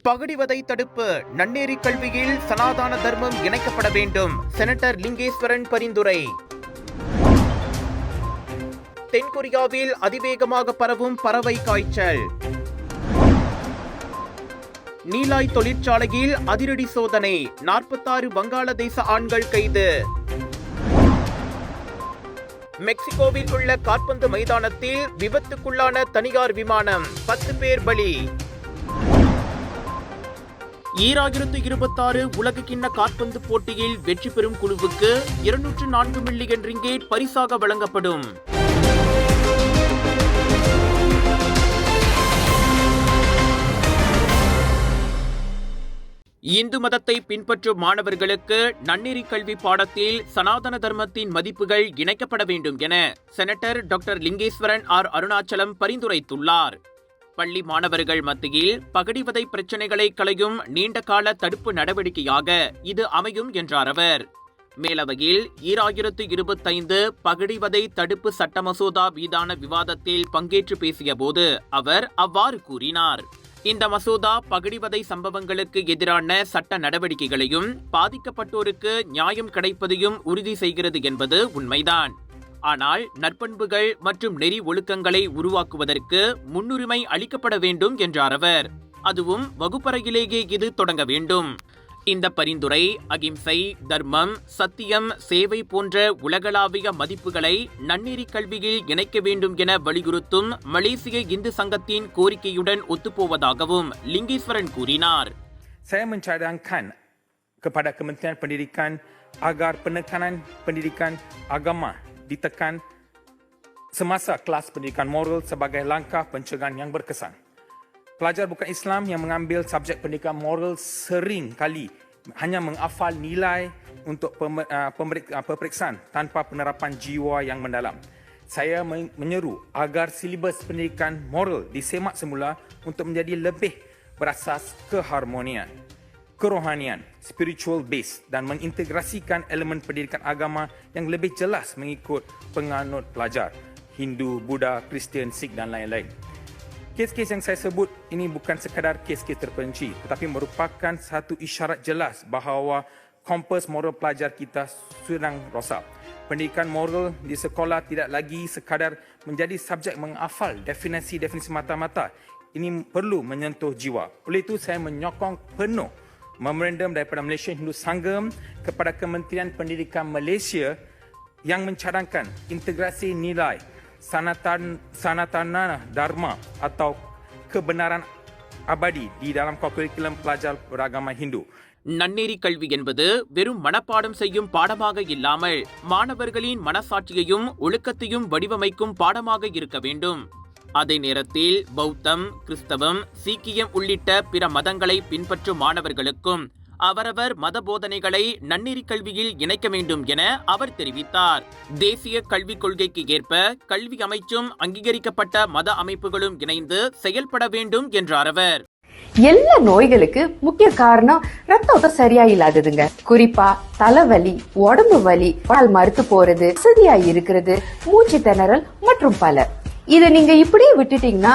பகடிவதை தடுப்பு நன்னேரி கல்வியில் சனாதன தர்மம் இணைக்கப்பட வேண்டும். செனட்டர் லிங்கேஸ்வரன் பரிந்துரை. தென்கொரியாவில் அதிவேகமாக பரவும் பறவை காய்ச்சல். நீலாய் தொழிற்சாலையில் அதிரடி சோதனை, 46 வங்காளதேச ஆண்கள் கைது. மெக்சிகோவில் உள்ள காற்பந்து மைதானத்தில் விபத்துக்குள்ளான தனியார் விமானம், 10 பேர் பலி. 2026 உலக கிண்ண காற்பந்து போட்டியில் வெற்றி பெறும் குழுவுக்கு 204 மில்லியன் ரிங்கேட் பரிசாக வழங்கப்படும். இந்து மதத்தை பின்பற்றும் மாணவர்களுக்கு நன்னெறி கல்வி பாடத்தில் சனாதன தர்மத்தின் மதிப்புகள் இணைக்கப்பட வேண்டும் என senator doctor Lingeswaran R Arunachalam பரிந்துரைத்துள்ளார். பள்ளி மாணவர்கள் மத்தியில் பகடிவதை பிரச்சினைகளை களையும் நீண்டகால தடுப்பு நடவடிக்கையாக இது அமையும் என்றார் அவர். மேலவையில் 2025 பகடிவதை தடுப்பு சட்ட மசோதா மீதான விவாதத்தில் பங்கேற்று பேசிய போது அவர் அவ்வாறு கூறினார். இந்த மசோதா பகடிவதை சம்பவங்களுக்கு எதிரான சட்ட நடவடிக்கைகளையும் பாதிக்கப்பட்டோருக்கு நியாயம் கிடைப்பதையும் உறுதி செய்கிறது என்பது உண்மைதான். ஆனால் நற்பண்புகள் மற்றும் நெறி ஒழுக்கங்களை உருவாக்குவதற்கு முன்னுரிமை அளிக்கப்பட வேண்டும் என்றார் அவர். அதுவும் வகுப்பறையிலேயே இது தொடங்க வேண்டும். இந்த பரிந்துரை அகிம்சை, தர்மம், சத்தியம், சேவை போன்ற உலகளாவிய மதிப்புகளை நன்னெறி கல்வியில் இணைக்க வேண்டும் என வலியுறுத்தும் மலேசிய இந்து சங்கத்தின் கோரிக்கையுடன் ஒத்துப்போவதாகவும் லிங்கேஸ்வரன் கூறினார். Saya mencadangkan kepada Kementerian Pendidikan agar penekanan pendidikan agama ditekan semasa kelas pendidikan moral sebagai langkah pencegahan yang berkesan. Pelajar bukan Islam yang mengambil subjek pendidikan moral sering kali hanya menghafal nilai untuk peperiksaan tanpa penerapan jiwa yang mendalam. Saya menyeru agar silibus pendidikan moral disemak semula untuk menjadi lebih berasas keharmonian, kerohanian, spiritual base dan mengintegrasikan elemen pendidikan agama yang lebih jelas mengikut penganut pelajar Hindu, Buddha, Kristian, Sikh dan lain-lain. Kes-kes yang saya sebut ini bukan sekadar kes-kes terperinci tetapi merupakan satu isyarat jelas bahawa kompas moral pelajar kita sedang rosak. Pendidikan moral di sekolah tidak lagi sekadar menjadi subjek menghafal definisi-definisi mata-mata. Ini perlu menyentuh jiwa. Oleh itu saya menyokong penuh memorandum daripada Malaysia Hindu Sanggam kepada Kementerian Pendidikan Malaysia yang mencadangkan integrasi nilai sanatana dharma atau kebenaran abadi di dalam kurikulum pelajar beragama Hindu. நன்னெறி கல்வி என்பது வெறும் மனப்பாடம் செய்யும் பாடமாக இல்லாமல் மாணவர்களின் மனசாட்சியையும் ஒழுக்கத்தையும் வடிவமைக்கும் பாடமாக இருக்க வேண்டும். அதே நேரத்தில் பௌத்தம், கிறிஸ்தவம், சீக்கியம் உள்ளிட்ட பிற மதங்களை பின்பற்றும் மாணவர்களுக்கும் அவரவர் மத போதனைகளை நன்னெறி கல்வியில் இணைக்க வேண்டும் என அவர் தெரிவித்தார். தேசிய கல்விக் கொள்கைக்கு ஏற்ப கல்வி அமைச்சும் அங்கீகரிக்கப்பட்ட மத அமைப்புகளும் இணைந்து செயல்பட வேண்டும் என்றார் அவர். எல்லா நோய்களுக்கு முக்கிய காரணம் ரத்த ஓட்டம் சரியா இல்லாததுங்க. குறிப்பா தலைவலி, உடம்பு வலி, உடல் மறுத்து போறது, வசதியா இருக்கிறது, மூச்சு திணறல் மற்றும் பல. இத நீங்க இப்படியே விட்டுட்டீங்கன்னா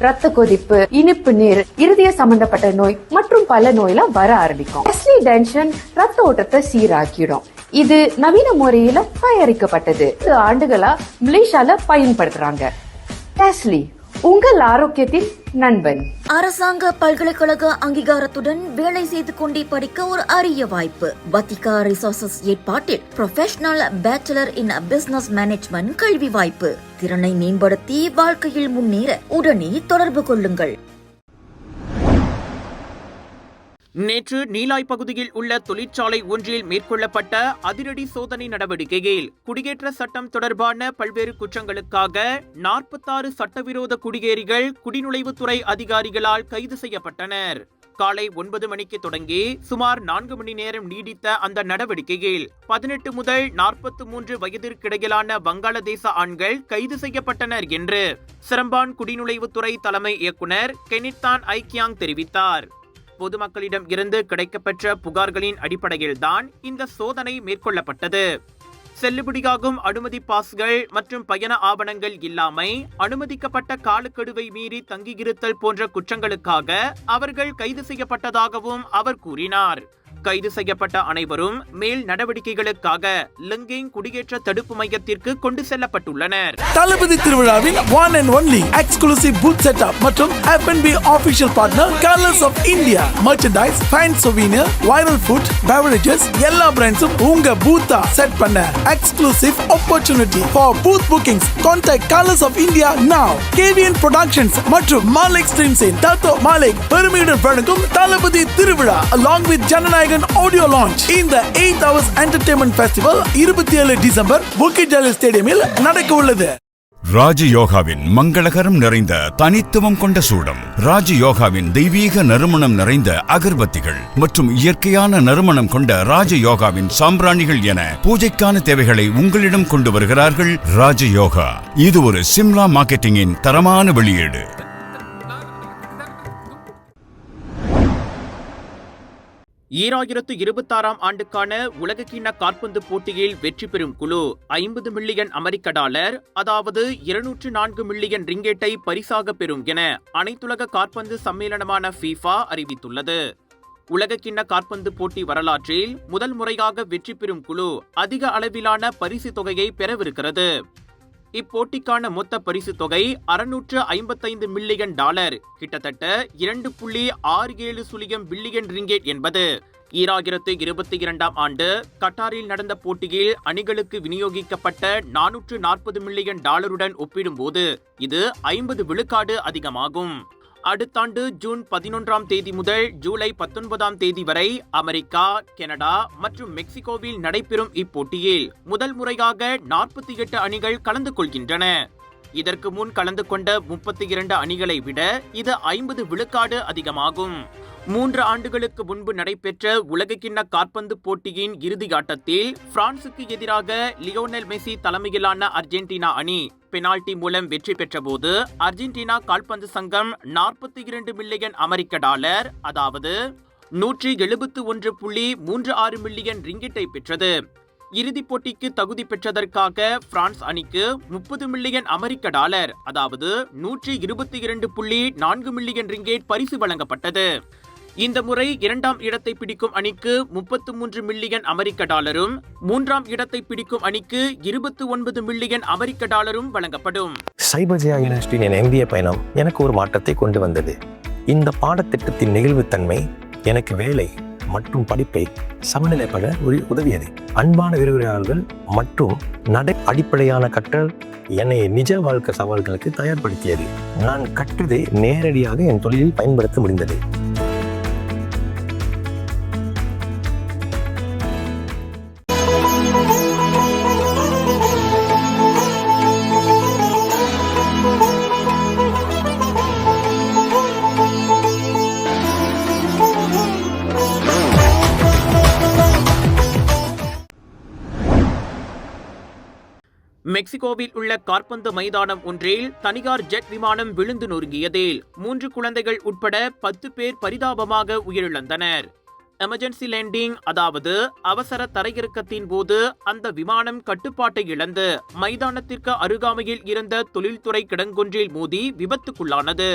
ரத்த கொதிப்பு, இனிப்பு நீர், இருதய சம்பந்தப்பட்ட நோய் மற்றும் பல நோயெல்லாம் வர ஆரம்பிக்கும். டென்ஷன் ரத்த ஓட்டத்தை சீராக்கிடும். இது நவீன முறையில தயாரிக்கப்பட்டது. ஆண்டுகளா மலேசியால பயன்படுத்துறாங்க. டெஸ்லி உங்கள் ஆரோக்கியத்தின் நண்பன். அரசாங்க பல்கலைக்கழக அங்கீகாரத்துடன் வேலை செய்து கொண்டே படிக்க ஒரு அரிய வாய்ப்பு. பத்திகா ரிசோர்சஸ் ஏற்பாட்டில் ப்ரொஃபஷனல் பேச்சுலர் இன் பிசினஸ் மேனேஜ்மெண்ட் கல்வி வாய்ப்பு. திறனை மேம்படுத்தி வாழ்க்கையில் முன்னேற உடனே தொடர்பு கொள்ளுங்கள். நேற்று நீலாய் பகுதியில் உள்ள தொழிற்சாலை ஒன்றில் மேற்கொள்ளப்பட்ட அதிரடி சோதனை நடவடிக்கையில் குடியேற்ற சட்டம் தொடர்பான பல்வேறு குற்றங்களுக்காக 46 சட்டவிரோத குடியேறிகள் குடிநுழைவுத்துறை அதிகாரிகளால் கைது செய்யப்பட்டனர். காலை 9 மணிக்கு தொடங்கி சுமார் 4 மணி நேரம் நீடித்த அந்த நடவடிக்கையில் 18 முதல் 43 வயதிற்கிடையிலான வங்காளதேச ஆண்கள் கைது செய்யப்பட்டனர் என்று சிரம்பான் குடிநுழைவுத்துறை தலைமை இயக்குனர் கெனித்தான் ஐக்கியாங் தெரிவித்தார். பொதுமக்களிடம் இருந்து கிடைக்கப்பெற்ற புகார்களின் அடிப்படையில்தான் இந்த சோதனை மேற்கொள்ளப்பட்டது. செல்லுபடியாகும் அனுமதி பாஸ்கள் மற்றும் பயண ஆவணங்கள் இல்லாமை, அனுமதிக்கப்பட்ட காலக்கெடுவை மீறி தங்கியிருத்தல் போன்ற குற்றங்களுக்காக அவர்கள் கைது செய்யப்பட்டதாகவும் அவர் கூறினார். கைது செய்யப்பட்ட அனைவரும் மேல் நடவடிக்கைகளுக்காக லிங்கிங் குடியேற்ற தடுப்பு மையத்திற்கு கொண்டு செல்லப்பட்டுள்ளனர். தளபதி திருவிழாவின் one and only exclusive booth setup மற்றும் F&B official partner Colors of India. Merchandise, fan souvenir, viral food, beverages எல்லா பிராண்ட்ஸும் உங்க பூத்தா செட் பண்ண exclusive opportunity for booth bookings. Contact Colors of India now. KVN productions மற்றும் மாலிக் ஸ்ட்ரீம்ஸின் தத்தோ மாலிக் பெருமையுடன் வழங்கும் தளபதி திருவிழா along with Jananayagan audio launch இந்த 8 hours entertainment festival 27 டிசம்பர் புக்கிட் ஜாலி ஸ்டேடியமில் நடக்க உள்ளது. ராஜயோகாவின் மங்களகரம் நிறைந்த தனித்துவம் கொண்ட சூடம், ராஜயோகாவின் தெய்வீக நறுமணம் நிறைந்த அகர்பத்திகள் மற்றும் இயற்கையான நறுமணம் கொண்ட ராஜயோகாவின் சாம்பிராணிகள் என பூஜைக்கான தேவைகளை உங்களிடம் கொண்டு வருகிறார்கள் ராஜயோகா. இது ஒரு சிம்லா மார்க்கெட்டிங்கின் தரமான வெளியீடு. ஈராயிரத்து 26ஆம் ஆண்டுக்கான உலகக்கிண்ண காற்பந்து போட்டியில் வெற்றி பெறும் குழு 50 மில்லியன் அமெரிக்க டாலர், அதாவது 204 மில்லியன் ரிங்கெட்டை பரிசாக பெறும் என அனைத்துலக காற்பந்து சம்மேளனமான FIFA அறிவித்துள்ளது. உலகக்கிண்ண காற்பந்து போட்டி வரலாற்றில் முதல் முறையாக வெற்றி பெறும் குழு அதிக அளவிலான பரிசு தொகையை பெறவிருக்கிறது. இப்போட்டிக்கான மொத்த பரிசு தொகை 655 மில்லியன் டாலர், கிட்டத்தட்ட 2.67 பில்லியன் ரிங்கெட் என்பது. 2022ஆம் ஆண்டு கட்டாரில் நடந்த போட்டியில் அணிகளுக்கு விநியோகிக்கப்பட்ட 440 மில்லியன் டாலருடன் ஒப்பிடும்போது இது 50 விழுக்காடு அதிகமாகும். அடுத்த ஆண்டு ஜூன் 11ஆம் தேதி முதல் ஜூலை 19ஆம் தேதி வரை அமெரிக்கா, கனடா மற்றும் மெக்சிகோவில் நடைபெறும் இப்போட்டியில் முதல் முறையாக 48 அணிகள் கலந்து கொள்கின்றன. இதற்கு முன் கலந்து கொண்ட 32 அணிகளை விட இது 50 விழுக்காடு அதிகமாகும். 3 ஆண்டுகளுக்கு முன்பு நடைபெற்ற உலகக்கிண்ண காற்பந்து போட்டியின் இறுதி ஆட்டத்தில் பிரான்சுக்கு எதிராக லியோனல் மெஸ்ஸி தலைமையிலான அர்ஜென்டினா அணி பெனால்டி மூலம் வெற்றி பெற்றபோது அர்ஜென்டினா கால்பந்து சங்கம் 42 மில்லியன் அமெரிக்க டாலர், அதாவது 171.36 மில்லியன் ரிங்கிட்டை பெற்றது. இறுதிப் போட்டிக்கு தகுதி பெற்றதற்காக பிரான்ஸ் அணிக்கு 30 மில்லியன் அமெரிக்க டாலர், அதாவது 122.4 மில்லியன் ரிங்கெட் பரிசு வழங்கப்பட்டது. இந்த முறை 2ஆம் இடத்தை பிடிக்கும் அணிக்கு 33 மில்லியன் அமெரிக்க டாலரும், 3ஆம் இடத்தை பிடிக்கும் அணிக்கு 29 மில்லியன் அமெரிக்க டாலரும் வழங்கப்படும். சைபர் ஜெயா யூனிவர்சிட்டியின் MBA பயணம் எனக்கு ஒரு மாற்றத்தை கொண்டு வந்தது. இந்த பாடத்திட்டத்தின் நெகிழ்வுத்தன்மை எனக்கு வேலை மற்றும் படிப்பை சமநிலைப்பட உதவியது. அன்பான விரிவுரையாளர்கள் மற்றும் நடை அடிப்படையான கற்றல் என்னை நிஜ வாழ்க்கை சவால்களுக்கு தயார்படுத்தியது. நான் கற்றதை நேரடியாக என் தொழிலில் பயன்படுத்த முடிந்தது. மெக்சிகோவில் உள்ள காற்பந்து மைதானம் ஒன்றில் தனியார் ஜெட் விமானம் விழுந்து நொறுங்கியதில் 3 குழந்தைகள் உட்பட 10 பேர் பரிதாபமாக உயிரிழந்தனர். எமர்ஜென்சி லேண்டிங், அதாவது அவசர தரையிறக்கத்தின் போது அந்த விமானம் கட்டுப்பாட்டை இழந்து மைதானத்திற்கு அருகாமையில் இருந்த தொழில்துறை கிடங்கொன்றில் மோதி விபத்துக்குள்ளானது.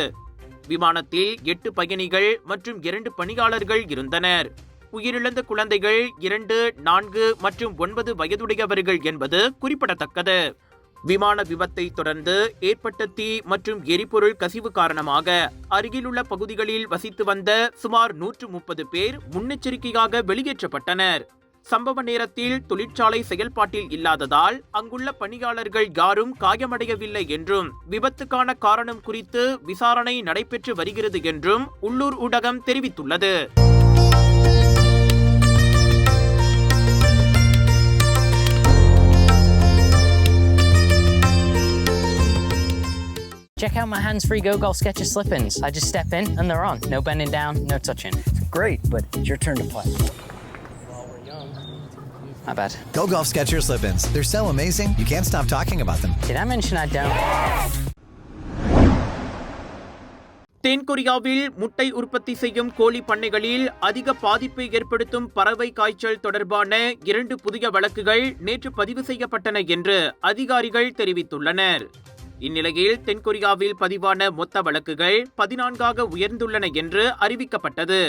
விமானத்தில் 8 பயணிகள் மற்றும் 2 பணியாளர்கள் இருந்தனர். உயிரிழந்த குழந்தைகள் 2, 4 மற்றும் 9 வயதுடையவர்கள் என்பது குறிப்பிடத்தக்கது. விமான விபத்தை தொடர்ந்து ஏற்பட்ட தீ மற்றும் எரிபொருள் கசிவு காரணமாக அருகிலுள்ள பகுதிகளில் வசித்து வந்த சுமார் 130 பேர் முன்னெச்சரிக்கையாக வெளியேற்றப்பட்டனர். சம்பவ நேரத்தில் தொழிற்சாலை செயல்பாட்டில் இல்லாததால் அங்குள்ள பணியாளர்கள் யாரும் காயமடையவில்லை என்றும் விபத்துக்கான காரணம் குறித்து விசாரணை நடைபெற்று வருகிறது என்றும் உள்ளூர் ஊடகம் தெரிவித்துள்ளது. Check out my hands-free Go Golf Skechers slip-ins. I just step in and they're on. No bending down, no touching. Great, but it's your turn to play. My bad. Go Golf Skechers slip-ins. They're so amazing, you can't stop talking about them. Did I mention I don't? தென்கொரியாவில் முட்டை உற்பத்தி செய்யும் கோழி பண்ணைகளில் அதிக பாதிப்பை ஏற்படுத்தும் பறவை காய்ச்சல் தொடர்பான 2 புதிய வழக்குகள் நேற்று பதிவு செய்யப்பட்டன என்று அதிகாரிகள் தெரிவித்துள்ளனர். இந்நிலையில் தென்கொரியாவில் பதிவான மொத்த வழக்குகள் 14ஆக உயர்ந்துள்ளன என்று அறிவிக்கப்பட்டது.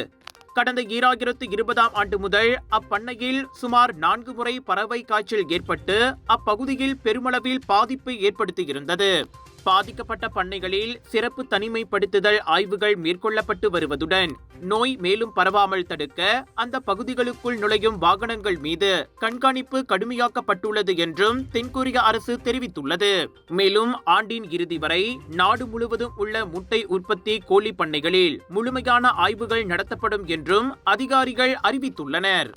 கடந்த 2020ஆம் ஆண்டு முதல் அப்பண்ணையில் சுமார் 4 முறை பறவை காய்ச்சல் ஏற்பட்டு அப்பகுதியில் பெருமளவில் பாதிப்பை ஏற்படுத்தியிருந்தது. பாதிக்கப்பட்ட பண்ணைகளில் சிறப்பு தனிமைப்படுத்துதல் ஆய்வுகள் மேற்கொள்ளப்பட்டு வருவதுடன் நோய் மேலும் பரவாமல் தடுக்க அந்த பகுதிகளுக்குள் நுழையும் வாகனங்கள் மீது கண்காணிப்பு கடுமையாக்கப்பட்டுள்ளது என்றும் தென்கொரிய அரசு தெரிவித்துள்ளது. மேலும் ஆண்டின் இறுதி வரை நாடு முழுவதும் உள்ள முட்டை உற்பத்தி கோழி பண்ணைகளில் முழுமையான ஆய்வுகள் நடத்தப்படும் என்றும் அதிகாரிகள் அறிவித்துள்ளனர்.